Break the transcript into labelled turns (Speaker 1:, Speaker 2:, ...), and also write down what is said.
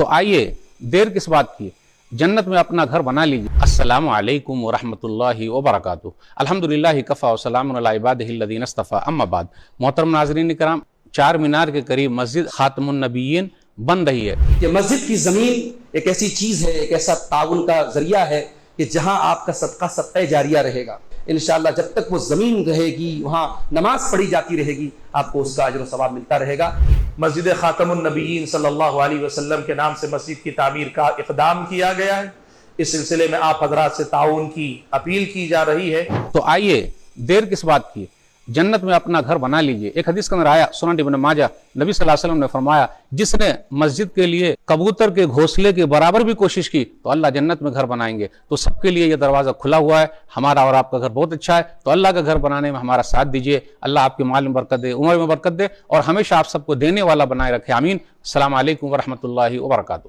Speaker 1: तो आइए देर किस बात की, जन्नत में अपना घर बना लीजिए। अस्सलामु अलैकुम वरहमतुल्लाहि वबरकातुहू। अल्हम्दुलिल्लाहि कफ़ा व सलामुन अला इबादिहिल्लज़ीना इस्तफ़ा, अम्मा बाद। मोहतरम नाज़रीन किराम, चार मीनार के करीब मस्जिद खातमुन नबिय्यीन बन रही है।
Speaker 2: कि मस्जिद की ज़मीन एक ऐसी चीज़ है, एक ऐसा ताउन का जरिया है कि जहां आपका सदका जारिया रहेगा। इंशाअल्लाह जब तक वो ज़मीन रहेगी, वहां नमाज पढ़ी जाती रहेगी, आपको उसका अजर व सवाब मिलता रहेगा।
Speaker 3: मस्जिद खातमुन नबिय्यीन सल्लल्लाहु अलैहि वसल्लम के नाम से मस्जिद की तामीर का इक़दाम किया गया है। इस सिलसिले में आप हज़रात से ताउन की अपील की जा रही है।
Speaker 1: तो आइए देर किस बात की, जन्नत में अपना घर बना लीजिए। एक हदीस के अंदर आया, सुनन इब्न माजा, नबी सल्लल्लाहु अलैहि वसल्लम ने फरमाया, जिसने मस्जिद के लिए कबूतर के घोंसले के बराबर भी कोशिश की तो अल्लाह जन्नत में घर बनाएंगे। तो सबके लिए यह दरवाज़ा खुला हुआ है। हमारा और आपका घर बहुत अच्छा है, तो अल्लाह का घर बनाने में हमारा साथ दीजिए। अल्लाह आपके माल में बरकत दे, उम्र में बरकत दे और हमेशा आप सबको देने वाला बनाए रखे। आमीन। अस्सलामु अलैकुम वरहमतुल्लाहि वबरकातुहू।